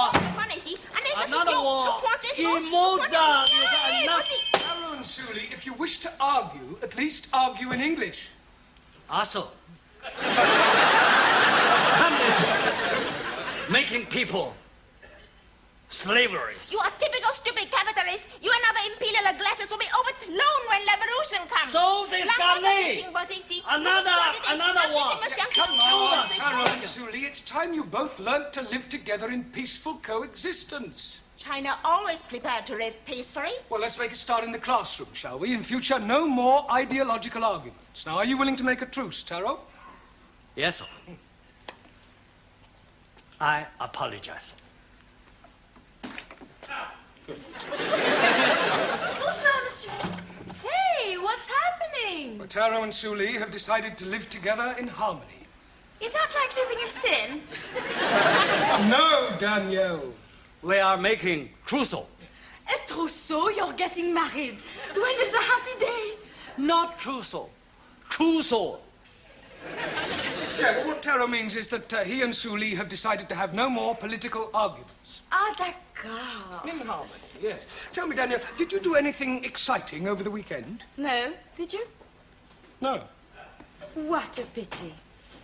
war. Another war. Taro and Suli, if you wish to argue, at least argue in English. Also. Communism. Making people slaveries. You are typical stupid capitalist. You and other imperial classes will be overthrown when revolution comes. So they got me. Another war. Come on, Taro and Suli, it's time you both learnt to live together in peaceful coexistence. China always prepared to live peacefully. Well, let's make a start in the classroom, shall we? In future, no more ideological arguments. Now, are you willing to make a truce, Taro? Yes, sir. I apologize. Bonsoir, monsieur. Hey, what's happening? Well, Taro and Suli have decided to live together in harmony. Is that like living in sin? No, Danielle. We are making trousseau. A trousseau? You're getting married. When is a happy day? Not trousseau. Trousseau. Yeah, well, what Taro means is that he and Suli have decided to have no more political arguments. Ah, d'accord. In harmony, yes. Tell me, Danielle, did you do anything exciting over the weekend? No, did you? No. What a pity.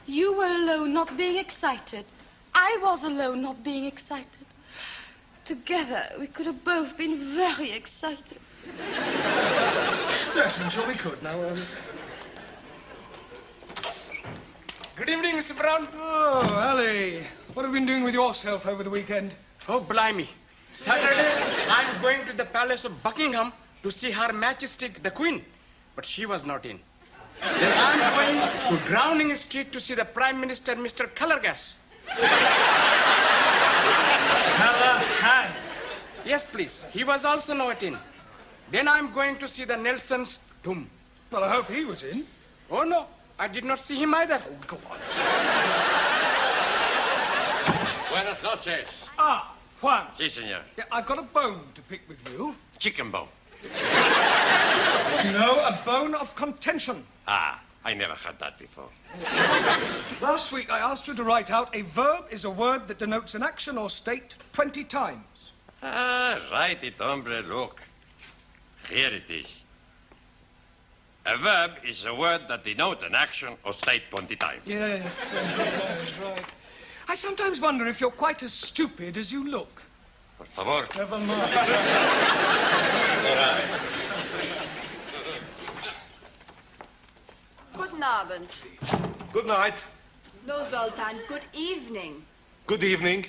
You were alone not being excited. I was alone not being excited. Together, we could have both been very excited. Yes, I'm sure we could. Now, Good evening, Mr. Brown. Oh, Ali. What have you been doing with yourself over the weekend? Oh, blimey. Saturday, I'm going to the Palace of Buckingham to see Her Majesty the Queen. But she was not in. Then I'm going to Downing Street to see the Prime Minister, Mr. Colorgas. Callahan. Yes, please. He was also not in. Then I'm going to see the Nelson's tomb. Well, I hope he was in. Oh, no. I did not see him either. Oh, go on. Buenas noches. Ah, Juan. Sí, señor. Yeah, I've got a bone to pick with you. Chicken bone. No, a bone of contention. Ah, I never had that before. Last week, I asked you to write out a verb is a word that denotes an action or state 20 times. Ah, write it, hombre, look. Here it is. A verb is a word that denotes an action or state 20 times. Yes, 20 times, right. I sometimes wonder if you're quite as stupid as you look. Por favor. Never mind. Guten Abend. Good night. No, Zoltan, good evening. Good evening.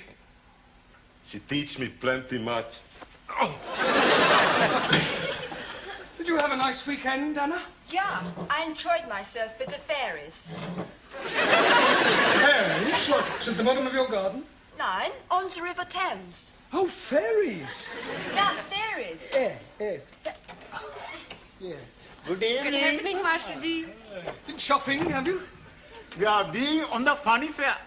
She teach me plenty much. Oh. Did you have a nice weekend, Anna? Yeah, I enjoyed myself with the fairies. Fairies? What's at the bottom of your garden? Nein, on the River Thames. Oh, fairies. Yeah, fairies. Yes. Good evening. evening, Master G. Been shopping, have you? We are being on the funny fair.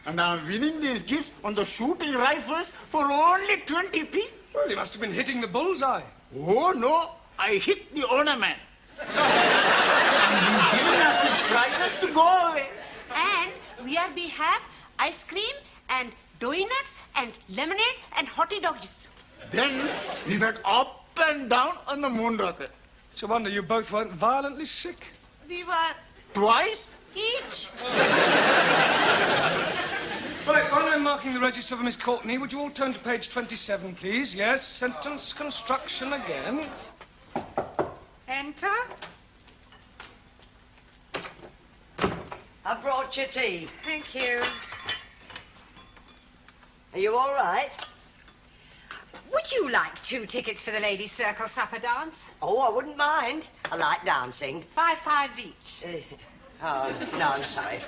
And I'm winning these gifts on the shooting rifles for only 20p. Well, you must have been hitting the bullseye. Oh, no. I hit the owner man. And he's giving us these prizes to go away. And we have ice cream and donuts and lemonade and hottie doggies. Then we went up and down on the moon rocket. It's a wonder you both weren't violently sick. We were Twice? each. Right, while I'm marking the register for Miss Courtney, would you all turn to page 27, please? Yes, sentence construction again. Enter. I brought your tea. Thank you. Are you all right? Would you like 2 tickets for the Ladies' Circle supper dance? Oh, I wouldn't mind. I like dancing. £5 each. Oh, no, I'm sorry.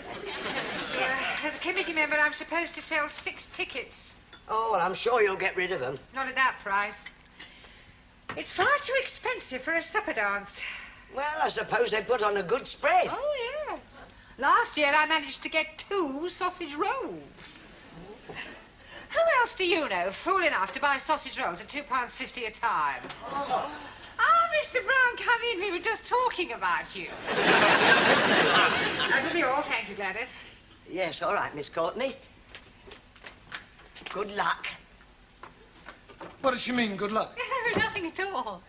Dear, as a committee member, I'm supposed to sell 6 tickets. Oh, well, I'm sure you'll get rid of them. Not at that price. It's far too expensive for a supper dance. Well, I suppose they put on a good spread. Oh, yes. Last year I managed to get 2 sausage rolls. Who else do you know fool enough to buy sausage rolls at £2.50 a time? Oh. Ah, Mr. Brown, come in. We were just talking about you. That will be all. Thank you, Gladys. Yes, all right, Miss Courtney. Good luck. What does she mean, good luck? Nothing at all.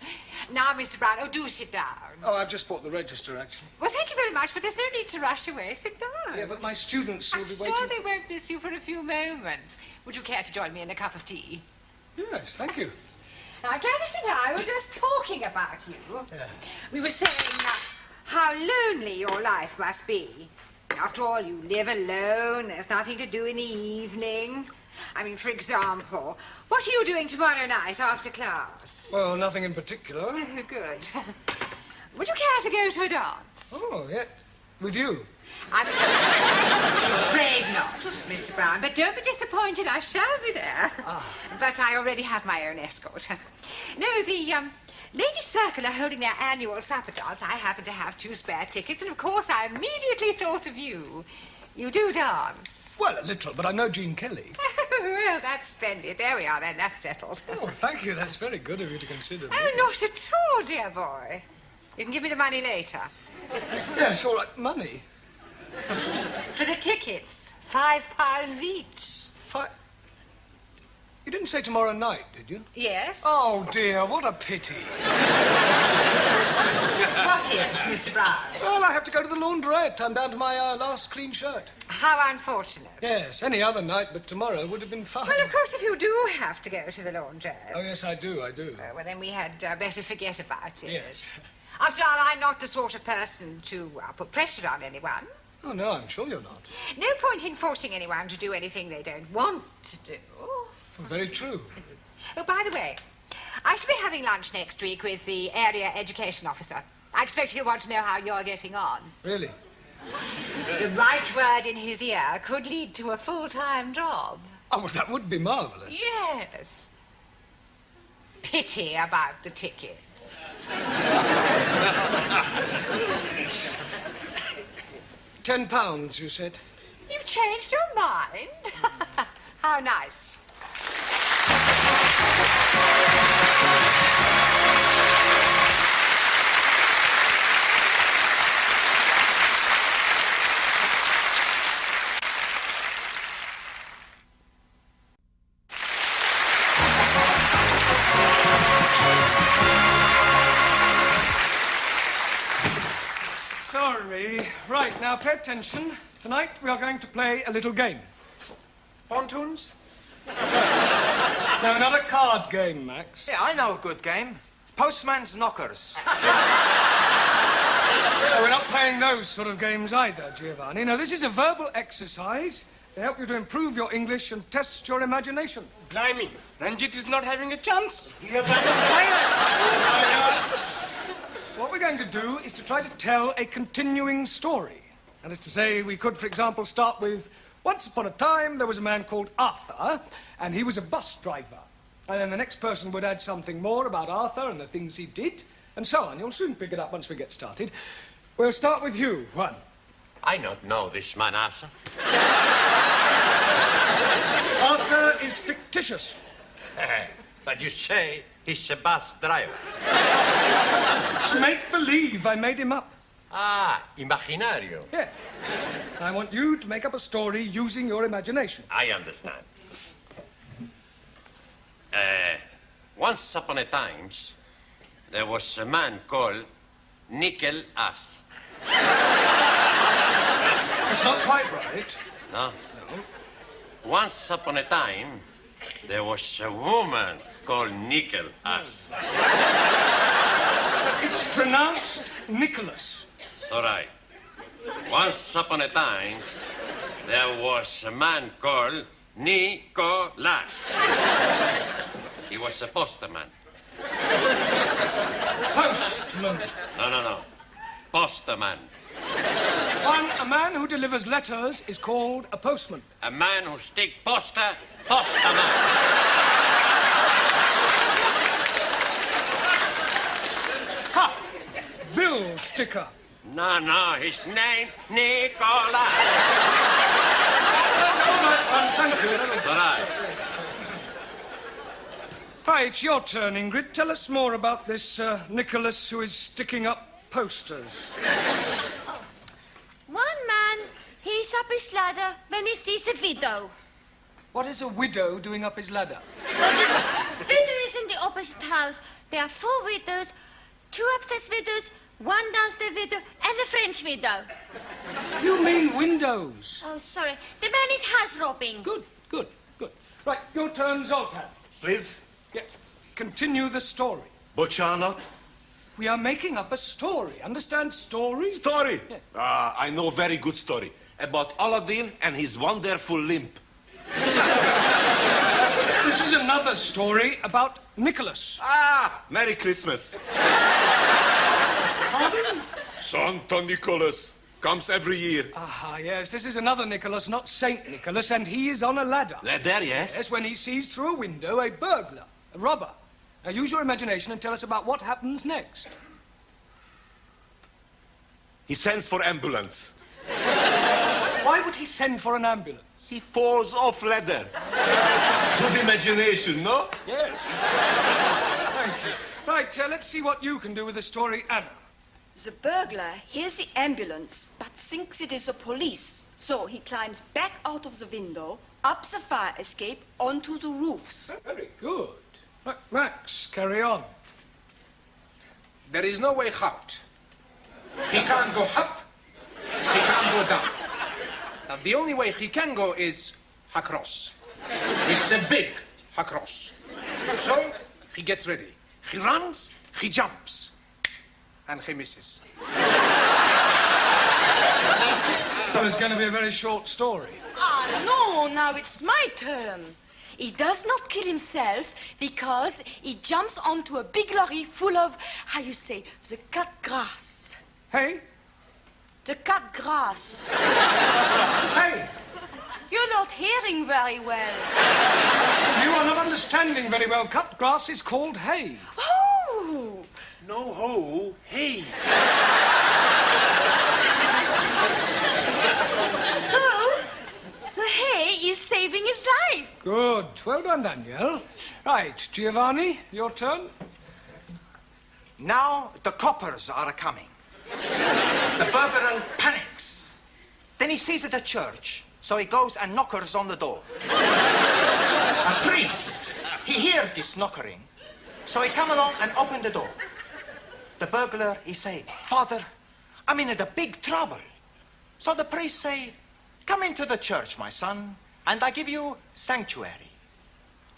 Now, Mr. Brown, do sit down. Oh, I've just bought the register, actually. Well, thank you very much, but there's no need to rush away. Sit down. Yeah, but my students will I'm be sure waiting. they won't miss you for a few moments. Would you care to join me in a cup of tea? Yes, thank you. Now, Gladys and I were just talking about you. Yeah. We were saying how lonely your life must be. After all, you live alone. There's nothing to do in the evening. I mean, for example, what are you doing tomorrow night after class? Well, nothing in particular. Good. Would you care to go to a dance? Oh, yeah. With you? I'm afraid not, Mr. Brown, but don't be disappointed. I shall be there. But I already have my own escort. No, the Ladies' Circle are holding their annual supper dance. I happen to have 2 spare tickets, and of course I immediately thought of you. You do dance? Well, a little, but I know Jean Kelly. Well, that's splendid. There we are, then. That's settled. Oh, thank you. That's very good of you to consider me. Oh, not at all, dear boy. You can give me the money later. Yes, all right. Money? For the tickets. £5 each. You didn't say tomorrow night, did you? Yes. Oh, dear, what a pity. What is, Mr. Brown? Well, I have to go to the laundrette. I'm down to my last clean shirt. How unfortunate. Yes, any other night but tomorrow would have been fine. Well, of course, if you do have to go to the laundrette... Oh, yes, I do. well, then we had better forget about it. Yes. After all, I'm not the sort of person to put pressure on anyone. Oh, no, I'm sure you're not. No point in forcing anyone to do anything they don't want to do. Oh, very true. Oh, by the way, I shall be having lunch next week with the area education officer. I expect he'll want to know how you're getting on. Really? The right word in his ear could lead to a full-time job. Oh, well, that would be marvellous. Yes. Pity about the tickets. £10, you said? You've changed your mind? How nice. Sorry. Right, now pay attention. Tonight we are going to play a little game. Pontoons? No, not a card game, Max. Yeah, I know a good game. Postman's knockers. No, we're not playing those sort of games either, Giovanni. No, this is a verbal exercise to help you to improve your English and test your imagination. Blimey, Ranjit is not having a chance. What we're going to do is to try to tell a continuing story. That is to say, we could, for example, start with, once upon a time, there was a man called Arthur, and he was a bus driver. And then the next person would add something more about Arthur and the things he did, and so on. You'll soon pick it up once we get started. We'll start with you, Juan. I don't know this man, Arthur. Arthur is fictitious. But you say he's a bus driver. It's make-believe. I made him up. Ah, imaginario. Yeah. I want you to make up a story using your imagination. I understand. Once upon a time, there was a man called Nickel Ass. That's not quite right. No? No. Once upon a time, there was a woman called Nickel Ass. It's pronounced Nicholas. It's all right. Once upon a time, there was a man called Nicholas. He was a postman. Postman. No. Postman. A man who delivers letters is called a postman. A man who stick poster, postman. Ha! Bill sticker. No, his name, Nicholas. Thank you. All right. Right, it's your turn, Ingrid. Tell us more about this Nicholas who is sticking up posters. One man, he's up his ladder when he sees a widow. What is a widow doing up his ladder? Widow is opposite house. There are 4 widows, 2 upstairs widows, 1 downstairs widow, and a French widow. You mean windows? Oh, sorry. The man is house robbing. Good. Right, your turn, Zoltan. Please. Yes. Continue the story. But you're not. We are making up a story. Understand story? Story? Yeah. I know very good story. About Aladdin and his wonderful limp. This is another story about Nicholas. Merry Christmas. Pardon? Santa Nicholas comes every year. Yes, this is another Nicholas, not Saint Nicholas, and he is on a ladder. Ladder, yes? Yes, when he sees through a window a burglar, a robber. Now use your imagination and tell us about what happens next. He sends for ambulance. Why would he send for an ambulance? He falls off ladder. Good imagination, no? Yes. Thank you. Right, let's see what you can do with the story, Anna. The burglar hears the ambulance but thinks it is the police. So he climbs back out of the window, up the fire escape, onto the roofs. Very good. Right, Max, carry on. There is no way out. He can't go up, he can't go down. Now, the only way he can go is across. It's a big across. So, he gets ready. He runs, he jumps, and he misses. Well, it's going to be a very short story. No, now it's my turn. He does not kill himself because he jumps onto a big lorry full of, the cut grass. Hey? The cut grass. Hey! You're not hearing very well. You are not understanding very well. Cut grass is called hay. Oh! No ho, hey. So, the hay is saving his life. Good. Well done, Danielle. Right, Giovanni, your turn. Now the coppers are coming. The burglar panics. Then he sees it at church, so he goes and knockers on the door. A priest, he hears this knockering, so he come along and open the door. The burglar, he say, Father, I'm in a big trouble. So the priest say, come into the church, my son, and I give you sanctuary.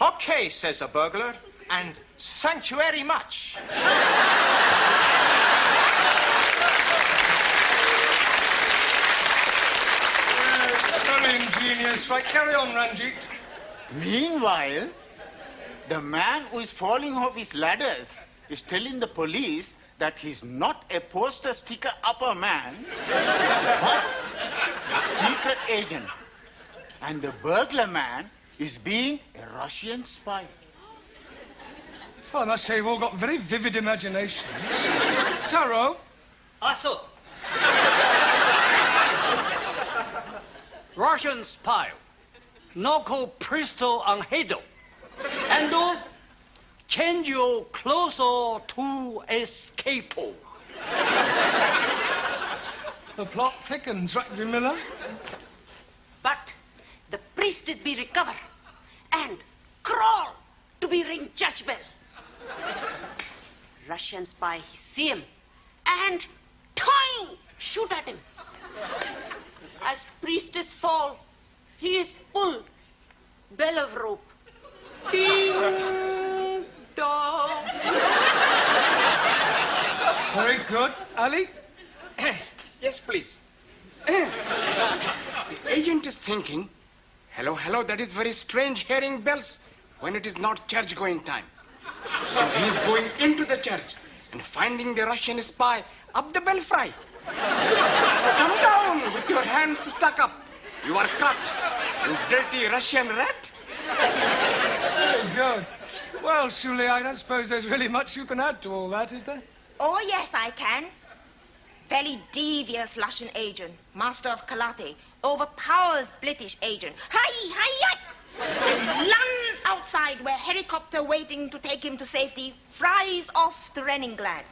Okay, says the burglar, and sanctuary much. Very ingenious. Right, carry on, Ranjit. Meanwhile, the man who is falling off his ladders is telling the police that he's not a poster sticker upper man, but a secret agent. And the burglar man is being a Russian spy. Well, I must say, you've all got very vivid imaginations. Taro? Also, Russian spy, Noko Pristo on Hedo, and change your closer to escape. The plot thickens, right, Jamila? But the priest is be recover and crawl to be ring church bell. Russian spy, he see him and toing shoot at him. As priestess fall, he is pulled bell of rope. Ding dong. Very good. Ali? Yes, please. The agent is thinking, hello, that is very strange hearing bells when it is not church-going time. So he is going into the church and finding the Russian spy up the belfry. Come down with your hands stuck up. You are cut, you dirty Russian rat. Very good. Well, Shuli, I don't suppose there's really much you can add to all that, is there? Oh, yes, I can. Very devious Russian agent, master of karate, overpowers British agent. Hi! Lands outside where helicopter waiting to take him to safety, flies off to Reningland.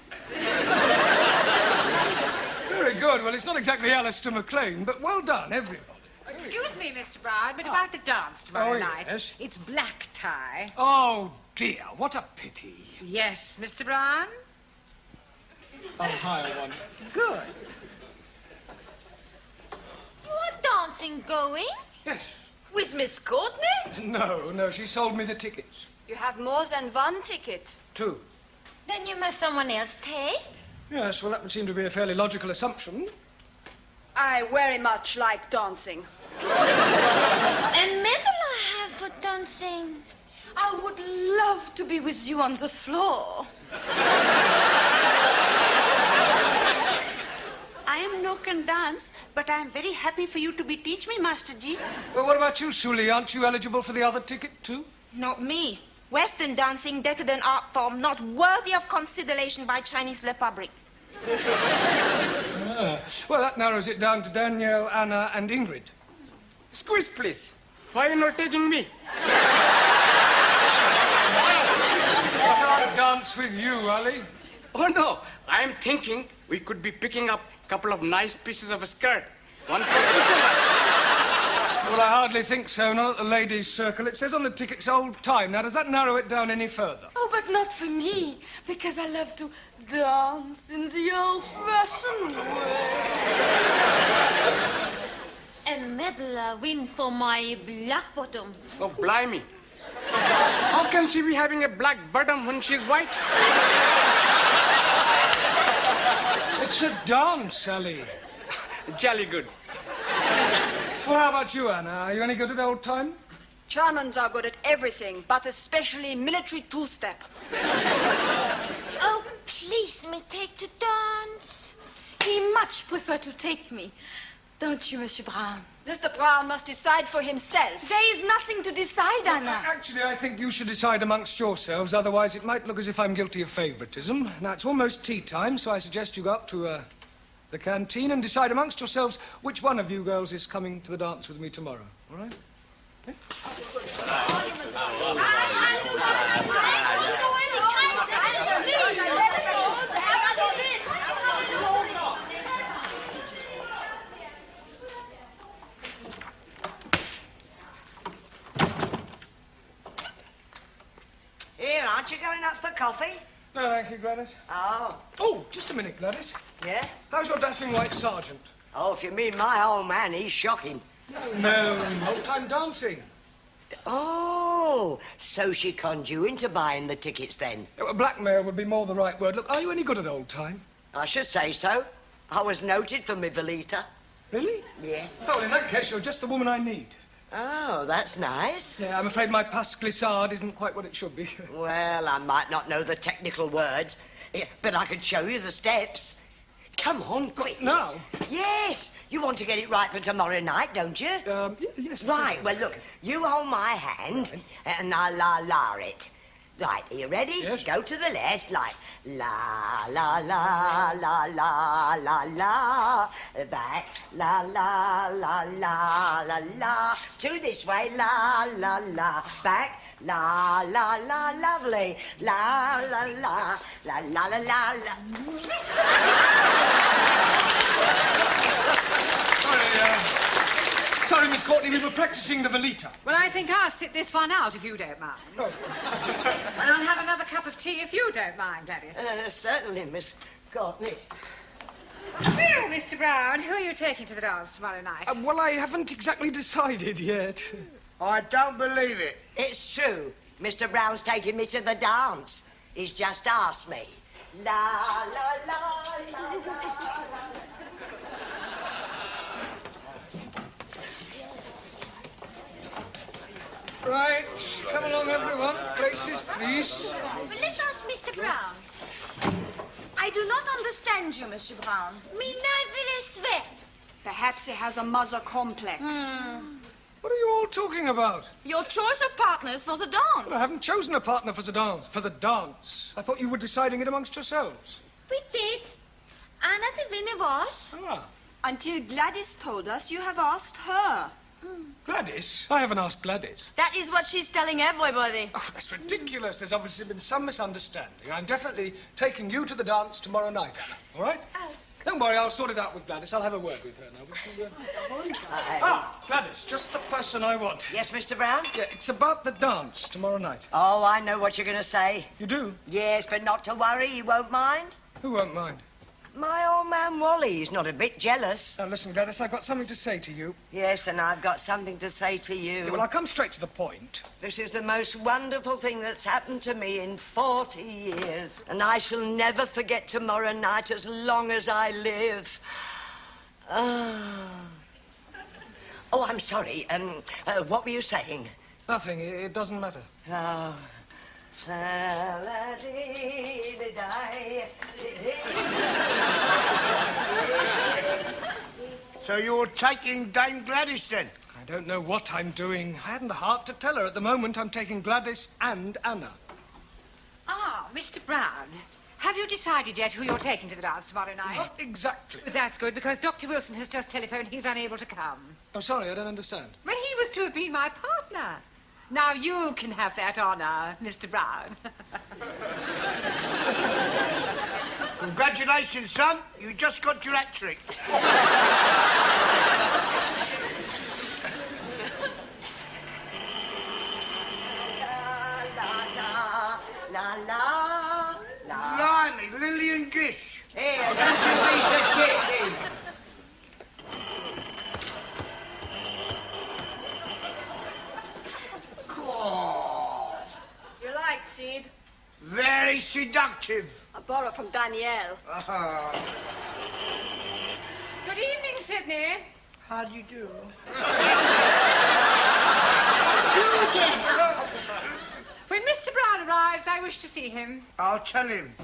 Very good. Well, it's not exactly Alistair MacLean, but well done, everybody. Excuse me, Mr. Brown, but about the dance tomorrow night. Yes. It's black tie. Oh, dear, what a pity. Yes, Mr. Brown? I'll hire one. Good. You are dancing going? Yes. With Miss Courtney? No, she sold me the tickets. You have more than one ticket. 2. Then you must someone else take. Yes, well, that would seem to be a fairly logical assumption. I very much like dancing. And medal I have for dancing. I would love to be with you on the floor. I am no can dance, but I am very happy for you to be teach me, Master G. Well, what about you, Sully? Aren't you eligible for the other ticket, too? Not me. Western dancing, decadent art form, not worthy of consideration by Chinese Republic. Well, that narrows it down to Danielle, Anna, and Ingrid. Squeeze, please. Why are you not taking me? I can't dance with you, Ali. Oh, no. I'm thinking we could be picking up a couple of nice pieces of a skirt. One for each of us. Well, I hardly think so. Not at the ladies' circle. It says on the tickets old time. Now, does that narrow it down any further? Oh, but not for me, because I love to dance in the old-fashioned way. A medal win for my black bottom. Oh, blimey. How can she be having a black bottom when she's white? It's a dance, Sally. Jolly good. Well, how about you, Anna? Are you any good at old time? Germans are good at everything, but especially military two-step. Oh, please, me take to dance. He much prefer to take me. Don't you, Monsieur Brown? Mr. Brown must decide for himself. There is nothing to decide, Anna. Actually, I think you should decide amongst yourselves. Otherwise, it might look as if I'm guilty of favouritism. Now, it's almost tea time, so I suggest you go up to the canteen and decide amongst yourselves which one of you girls is coming to the dance with me tomorrow. All right? Okay? Here, aren't you going up for coffee? No, thank you, Gladys. Oh. Oh, just a minute, Gladys. Yeah? How's your dashing white sergeant? Oh, if you mean my old man, he's shocking. No, old-time dancing. Oh, so she conned you into buying the tickets then? Blackmail would be more the right word. Look, are you any good at old time? I should say so. I was noted for my Velita. Really? Yeah. Oh, well, in that case, you're just the woman I need. Oh, that's nice. Yeah, I'm afraid my pas glissade isn't quite what it should be. Well, I might not know the technical words, but I can show you the steps. Come on, quick. Now? Yes. You want to get it right for tomorrow night, don't you? Yes. Right, well, look, you hold my hand, and I'll la it. Right, are you ready? Yes. Go to the left, like la, la, la, la, la, la, la. Back, la, la, la, la, la, la. Two this way, la, la, la. Back, la, la, la, lovely. La, la, la, la, la, la, la, la. Sorry, Miss Courtney, we were practicing the Velita. Well, I think I'll sit this one out if you don't mind. Oh. And I'll have another cup of tea if you don't mind, Gladys. Certainly, Miss Courtney. Well, Mr. Brown, who are you taking to the dance tomorrow night? Well, I haven't exactly decided yet. I don't believe it. It's true. Mr. Brown's taking me to the dance. He's just asked me. La, la, la, la, la, la. Right, come along, everyone. Places, please. But let's ask Mr. Brown. I do not understand you, Monsieur Brown. Me neither is well. Perhaps he has a mother complex. What are you all talking about? Your choice of partners for the dance. Well, I haven't chosen a partner for the dance. I thought you were deciding it amongst yourselves. We did. Anna the winner was. Ah. Until Gladys told us you have asked her. Gladys? I haven't asked Gladys. That is what she's telling everybody. Oh, that's ridiculous. There's obviously been some misunderstanding. I'm definitely taking you to the dance tomorrow night, Anna. All right? Oh, Don't worry, I'll sort it out with Gladys. I'll have a word with her now. Gladys, just the person I want. Yes, Mr. Brown? Yeah, it's about the dance tomorrow night. Oh, I know what you're going to say. You do? Yes, but not to worry, you won't mind. Who won't mind? My old man Wally, he's not a bit jealous. Now, listen, Gladys, I've got something to say to you. Yes, and I've got something to say to you. Yeah, well, I'll come straight to the point. This is the most wonderful thing that's happened to me in 40 years. And I shall never forget tomorrow night as long as I live. Oh, I'm sorry. What were you saying? Nothing. It doesn't matter. Oh. So you're taking Dame Gladys, then? I don't know what I'm doing. I hadn't the heart to tell her. At the moment, I'm taking Gladys and Anna. Ah, Mr. Brown, have you decided yet who you're taking to the dance tomorrow night? Not exactly. That's good, because Dr. Wilson has just telephoned he's unable to come. I'm sorry, I don't understand. Well, he was to have been my partner. Now you can have that honour, Mr. Brown. Congratulations, son. You just got your hat trick. Blimey, Lillian Gish. Here, don't you be so cheeky. You like, Sid? Very seductive. I borrowed from Danielle. Good evening, Sydney. How do you do? Do get up. When Mr. Brown arrives, I wish to see him. I'll tell him.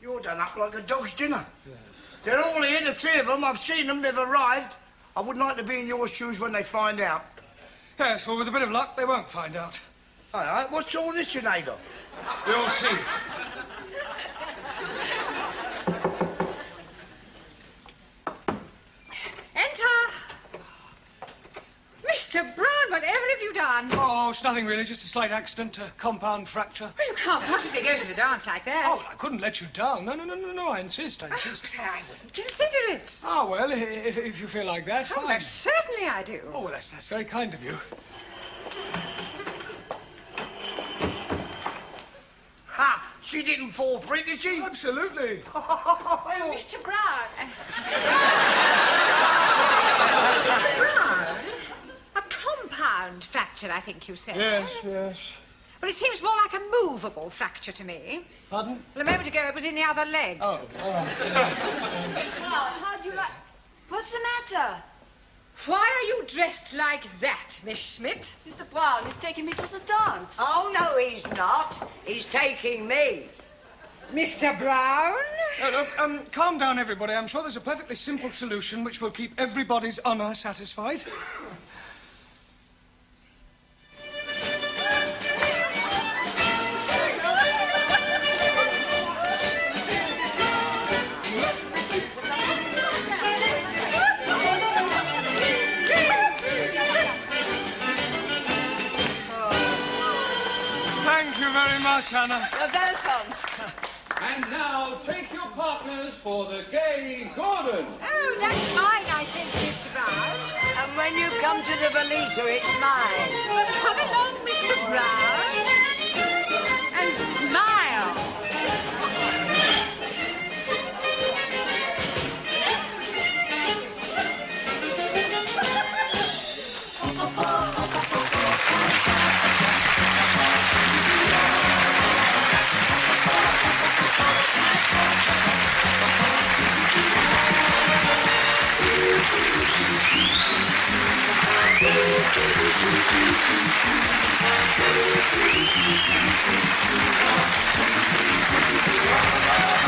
You're done up like a dog's dinner. Yes. They're all here, the three of them. I've seen them. They've arrived. I wouldn't like to be in your shoes when they find out. Yes, well, with a bit of luck, they won't find out. All right, what's all this you made of? You'll see. Enter. Mr. Brown, whatever have you done? Oh, it's nothing really, just a slight accident, a compound fracture. Well, you can't possibly go to the dance like that. Oh, I couldn't let you down. No, I insist, I insist. But I wouldn't consider it. Oh, well, if you feel like that, Oh, fine. most certainly I do. Oh, well, that's very kind of you. Ha! She didn't fall for it, did she? Absolutely. Oh, Mr. Brown. Mr. Brown? A compound fracture, I think you said. Yes. Well, it seems more like a movable fracture to me. Pardon? Well, a moment ago it was in the other leg. Oh, all right. How do you like... What's the matter? Why are you dressed like that, Miss Schmidt? Mr. Brown is taking me to the dance. Oh, no, he's not. He's taking me. Mr. Brown? Look, calm down, everybody. I'm sure there's a perfectly simple solution which will keep everybody's honour satisfied. Thank you very much, Anna. You're welcome. And now take your partners for the gay Gordon. Oh, that's mine, I think, Mr. Brown. And when you come to the Velita, it's mine. Well, come along, Mr. Brown, and smile. Thank you.